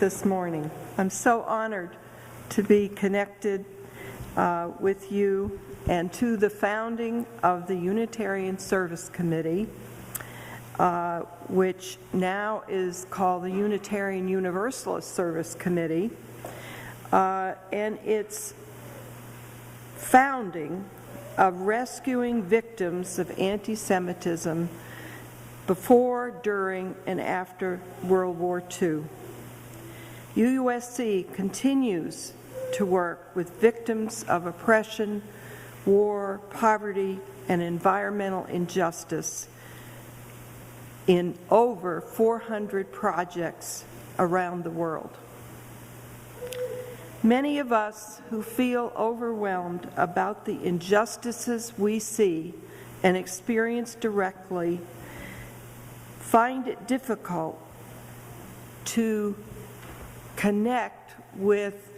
this morning. I'm so honored to be connected with you and to the founding of the Unitarian Service Committee, which now is called the Unitarian Universalist Service Committee, and its founding of rescuing victims of anti-Semitism before, during, and after World War II. UUSC continues to work with victims of oppression, war, poverty, and environmental injustice in over 400 projects around the world. Many of us who feel overwhelmed about the injustices we see and experience directly find it difficult to connect with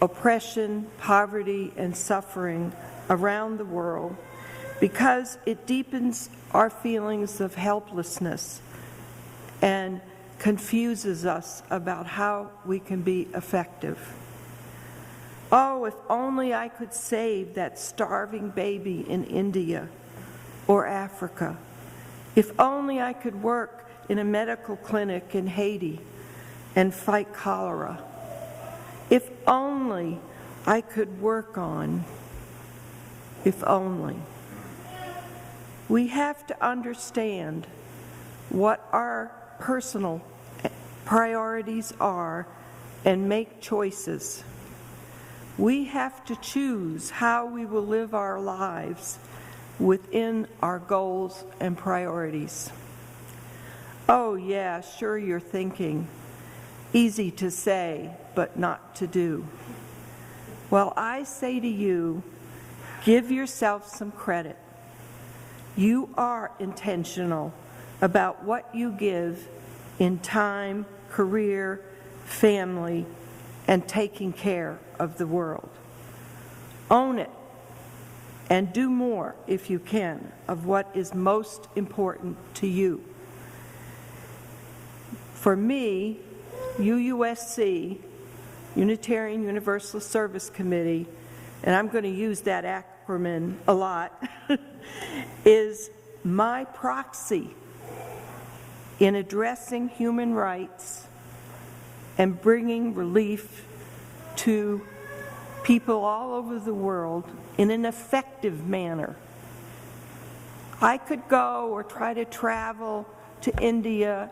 oppression, poverty, and suffering around the world because it deepens our feelings of helplessness and confuses us about how we can be effective. Oh, if only I could save that starving baby in India or Africa. If only I could work in a medical clinic in Haiti and fight cholera. If only I could work on, if only. We have to understand what our personal priorities are and make choices. We have to choose how we will live our lives within our goals and priorities. Oh yeah, sure you're thinking, easy to say, but not to do. Well, I say to you, give yourself some credit. You are intentional about what you give in time, career, family, and taking care of the world. Own it and do more, if you can, of what is most important to you. For me, UUSC, Unitarian Universalist Service Committee, and I'm going to use that acronym a lot, is my proxy in addressing human rights and bringing relief to people all over the world in an effective manner. I could go or try to travel to India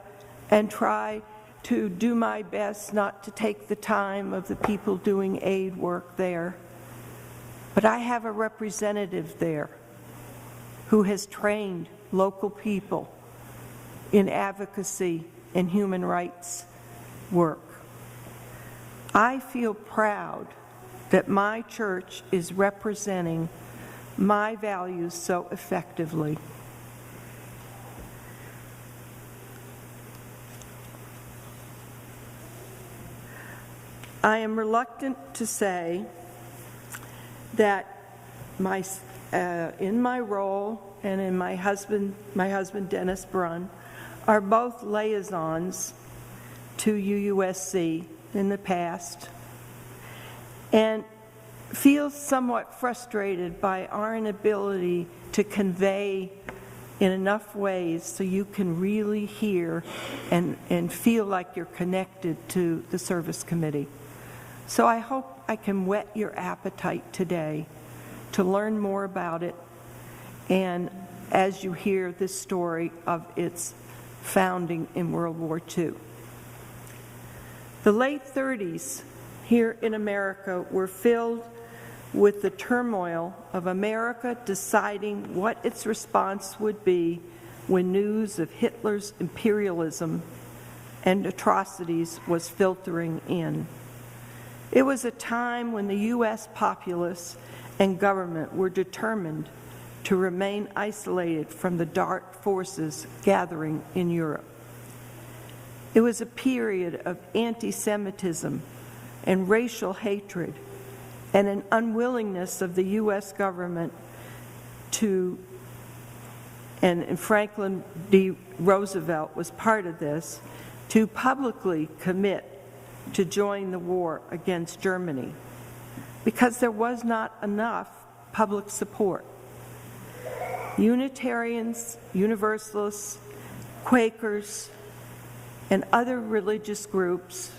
and try to do my best not to take the time of the people doing aid work there. But I have a representative there who has trained local people in advocacy and human rights work. I feel proud that my church is representing my values so effectively. I am reluctant to say that in my role and in my husband Dennis Brunn, are both liaisons to UUSC in the past, and feel somewhat frustrated by our inability to convey in enough ways so you can really hear and feel like you're connected to the service committee. So I hope I can whet your appetite today to learn more about it, and as you hear this story of its founding in World War II. The late 30s here in America were filled with the turmoil of America deciding what its response would be when news of Hitler's imperialism and atrocities was filtering in. It was a time when the U.S. populace and government were determined to remain isolated from the dark forces gathering in Europe. It was a period of anti-Semitism and racial hatred and an unwillingness of the U.S. government to, and Franklin D. Roosevelt was part of this, to publicly commit to join the war against Germany because there was not enough public support. Unitarians, Universalists, Quakers, and other religious groups,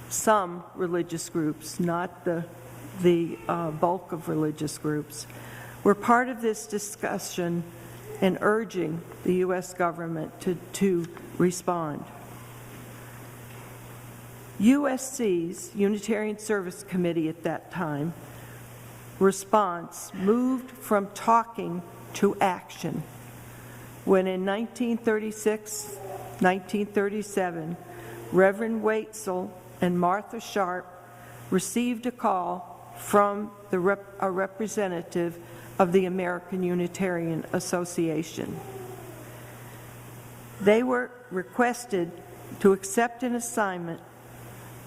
some religious groups, not the bulk of religious groups, were part of this discussion and urging the U.S. government to respond. USC's, Unitarian Service Committee at that time, response moved from talking to action when in 1936, 1937, Reverend Waitstill and Martha Sharp received a call from a representative of the American Unitarian Association. They were requested to accept an assignment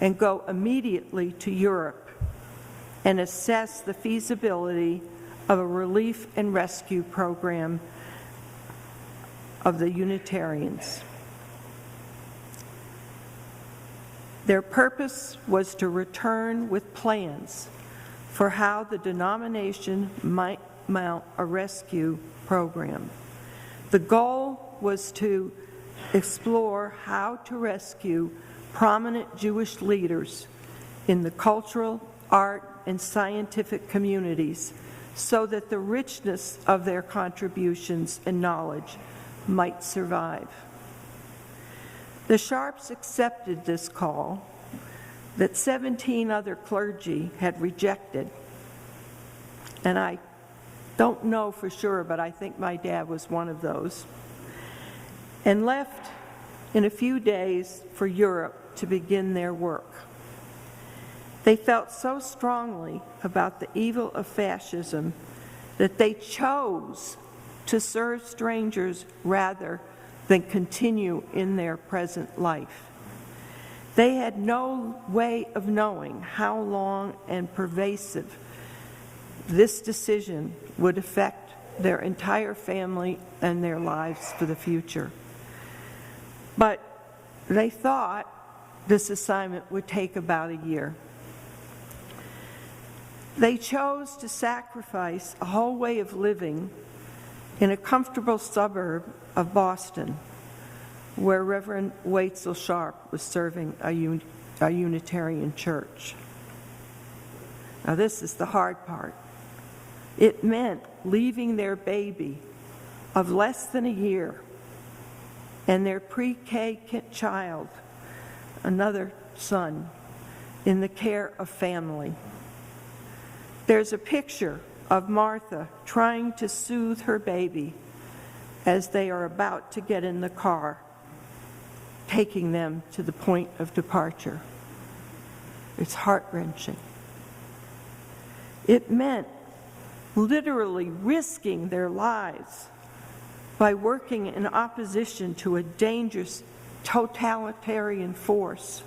and go immediately to Europe and assess the feasibility of a relief and rescue program of the Unitarians. Their purpose was to return with plans for how the denomination might mount a rescue program. The goal was to explore how to rescue prominent Jewish leaders in the cultural, art, and scientific communities so that the richness of their contributions and knowledge might survive. The Sharps accepted this call that 17 other clergy had rejected, and I don't know for sure, but I think my dad was one of those, and left in a few days for Europe to begin their work. They felt so strongly about the evil of fascism that they chose to serve strangers rather than continue in their present life. They had no way of knowing how long and pervasive this decision would affect their entire family and their lives for the future. But they thought this assignment would take about a year. They chose to sacrifice a whole way of living in a comfortable suburb of Boston, where Reverend Waitstill Sharp was serving a Unitarian church. Now this is the hard part. It meant leaving their baby of less than a year and their pre-K child, another son, in the care of family. There's a picture of Martha trying to soothe her baby as they are about to get in the car, taking them to the point of departure. It's heart-wrenching. It meant literally risking their lives by working in opposition to a dangerous totalitarian force.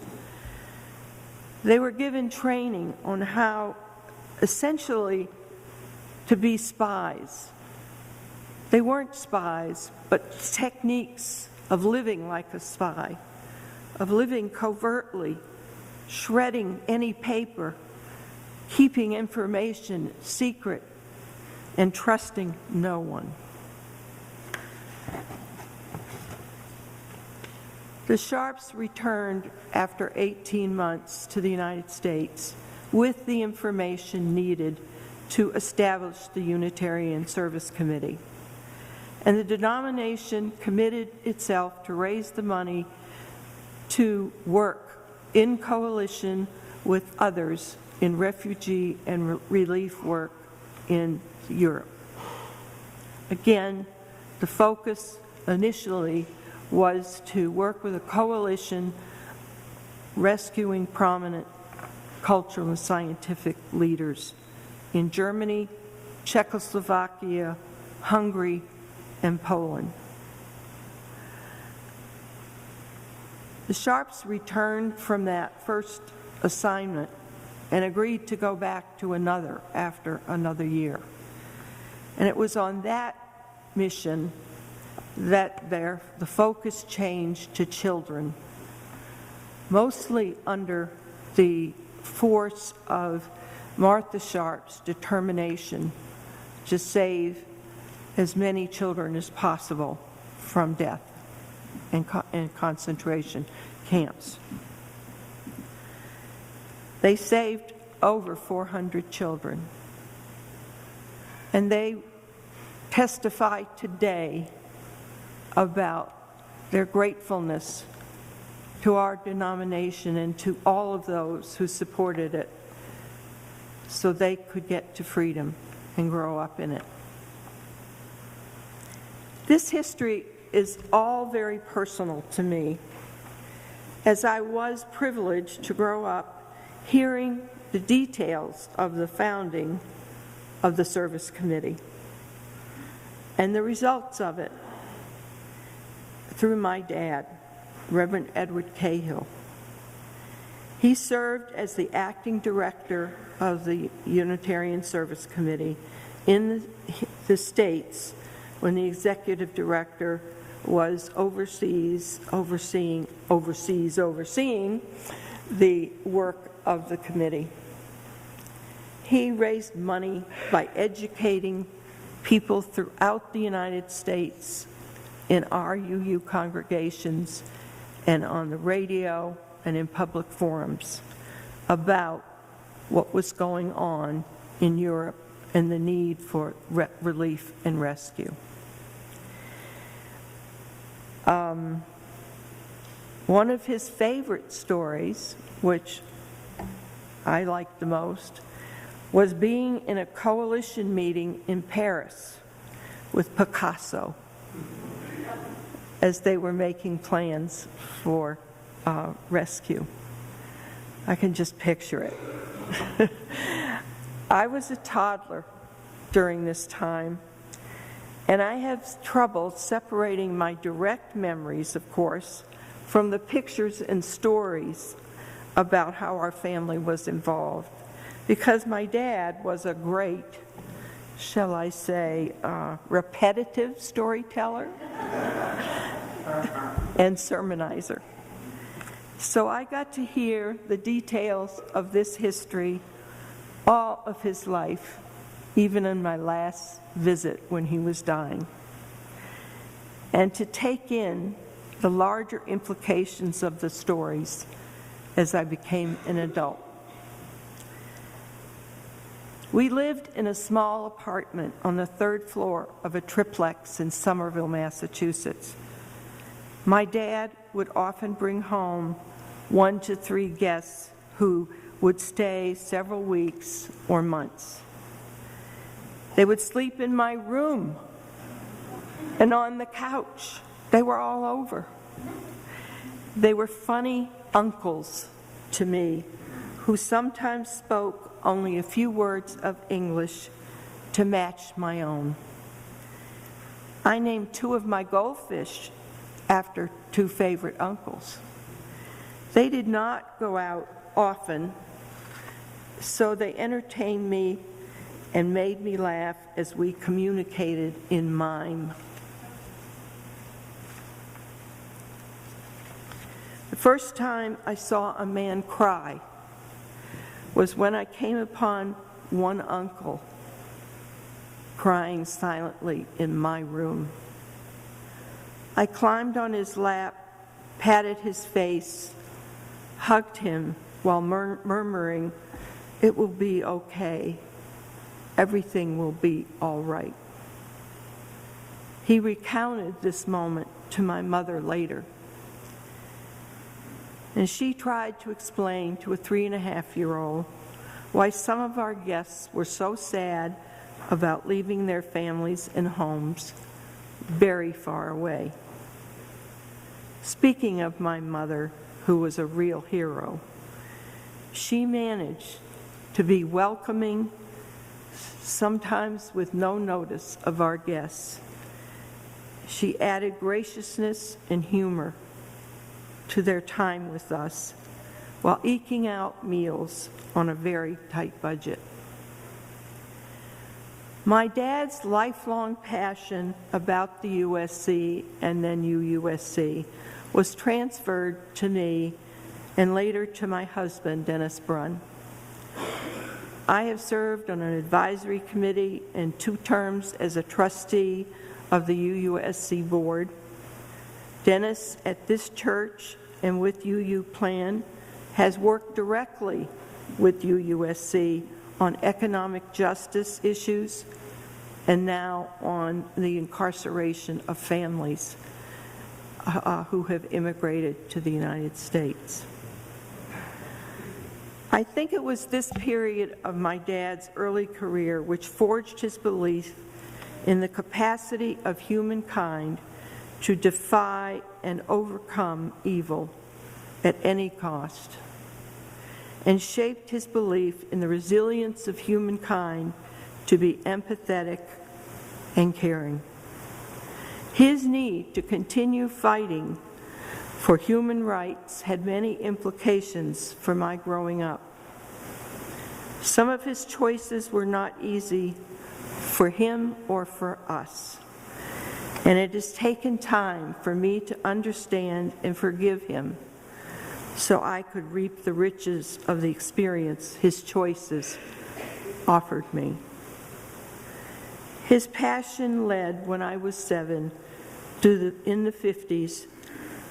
They were given training on how essentially to be spies. They weren't spies, but techniques of living like a spy, of living covertly, shredding any paper, keeping information secret, and trusting no one. The Sharps returned after 18 months to the United States with the information needed to establish the Unitarian Service Committee. And the denomination committed itself to raise the money to work in coalition with others in refugee and relief work in Europe. Again, the focus initially was to work with a coalition rescuing prominent cultural and scientific leaders in Germany, Czechoslovakia, Hungary, and Poland. The Sharps returned from that first assignment and agreed to go back to another after another year. And it was on that mission that the focus changed to children. mostly under the force of Martha Sharp's determination to save as many children as possible from death in concentration camps. They saved over 400 children, and they testify today about their gratefulness to our denomination and to all of those who supported it so they could get to freedom and grow up in it. This history is all very personal to me, as I was privileged to grow up hearing the details of the founding of the Service Committee and the results of it through my dad, Reverend Edward Cahill. He served as the acting director of the Unitarian Service Committee in the States when the executive director was overseeing the work of the committee. He raised money by educating people throughout the United States in our UU congregations and on the radio and in public forums about what was going on in Europe and the need for relief and rescue. One of his favorite stories, which I liked the most, was being in a coalition meeting in Paris with Picasso as they were making plans for rescue. I can just picture it. I was a toddler during this time, and I have trouble separating my direct memories, of course, from the pictures and stories about how our family was involved, because my dad was a great, shall I say, repetitive storyteller and sermonizer. So I got to hear the details of this history, all of his life, even in my last visit when he was dying, and to take in the larger implications of the stories as I became an adult. We lived in a small apartment on the third floor of a triplex in Somerville, Massachusetts. My dad would often bring home 1 to 3 guests who would stay several weeks or months. They would sleep in my room and on the couch. They were all over. They were funny uncles to me who sometimes spoke only a few words of English to match my own. I named 2 of my goldfish after 2 favorite uncles. They did not go out often, so they entertained me and made me laugh as we communicated in mime. The first time I saw a man cry was when I came upon one uncle crying silently in my room. I climbed on his lap, patted his face, hugged him while murmuring, "It will be okay. Everything will be all right." He recounted this moment to my mother later, and she tried to explain to a 3.5-year-old why some of our guests were so sad about leaving their families and homes very far away. Speaking of my mother, who was a real hero, she managed to be welcoming, sometimes with no notice of our guests. She added graciousness and humor to their time with us while eking out meals on a very tight budget. My dad's lifelong passion about the USC and then UUSC was transferred to me and later to my husband, Dennis Brunn. I have served on an advisory committee and 2 terms as a trustee of the UUSC board. Dennis, at this church and with UU Plan, has worked directly with UUSC on economic justice issues and now on the incarceration of families who have immigrated to the United States. I think it was this period of my dad's early career which forged his belief in the capacity of humankind to defy and overcome evil at any cost, and shaped his belief in the resilience of humankind to be empathetic and caring. His need to continue fighting for human rights had many implications for my growing up. Some of his choices were not easy for him or for us, and it has taken time for me to understand and forgive him so I could reap the riches of the experience his choices offered me. His passion led, when I was 7, in the 50s,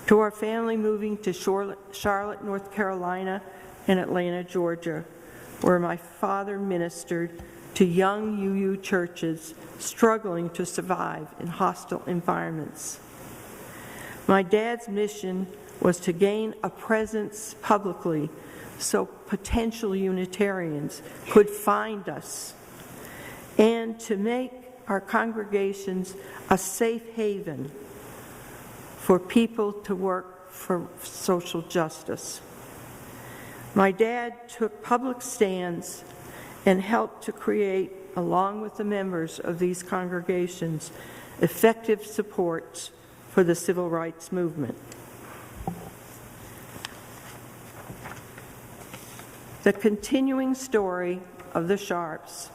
to our family moving to Charlotte, North Carolina, and Atlanta, Georgia, where my father ministered to young UU churches struggling to survive in hostile environments. My dad's mission was to gain a presence publicly so potential Unitarians could find us, and to make our congregations a safe haven for people to work for social justice. My dad took public stands and helped to create, along with the members of these congregations, effective supports for the civil rights movement. The continuing story of the Sharps,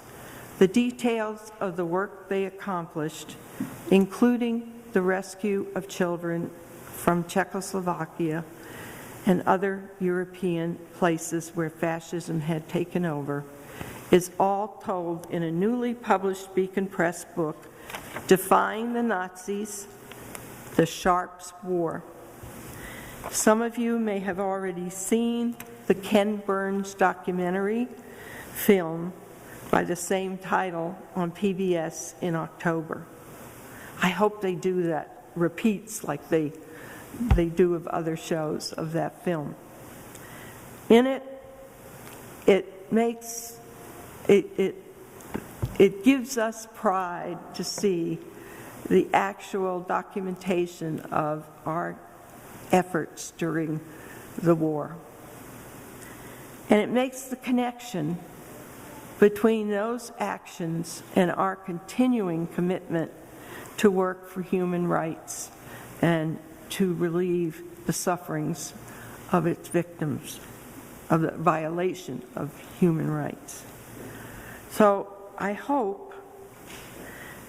the details of the work they accomplished, including the rescue of children from Czechoslovakia and other European places where fascism had taken over, is all told in a newly published Beacon Press book, Defying the Nazis, The Sharps' War. Some of you may have already seen the Ken Burns documentary film by the same title on PBS in October. I hope they do that, repeats like they do of other shows of that film. In it, it gives us pride to see the actual documentation of our efforts during the war. And it makes the connection between those actions and our continuing commitment to work for human rights and to relieve the sufferings of its victims, of the violation of human rights. So I hope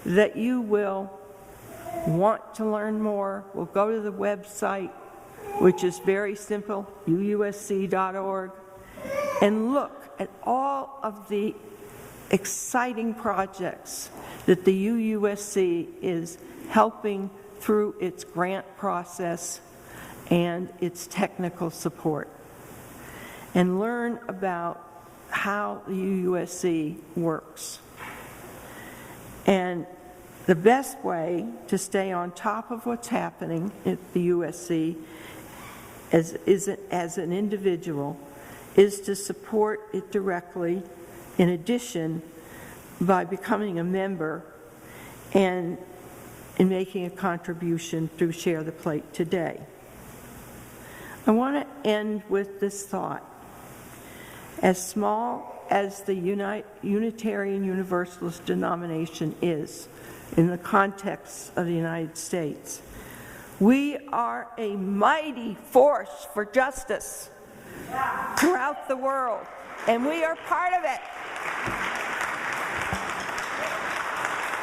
that you will want to learn more. We'll go to the website, which is very simple, uusc.org, and look at all of the exciting projects that the UUSC is helping through its grant process and its technical support, and learn about how the UUSC works. And the best way to stay on top of what's happening at the USC as an individual is to support it directly, in addition by becoming a member and in making a contribution through Share the Plate today. I want to end with this thought. As small as the Unitarian Universalist denomination is in the context of the United States, we are a mighty force for justice throughout the world, and we are part of it.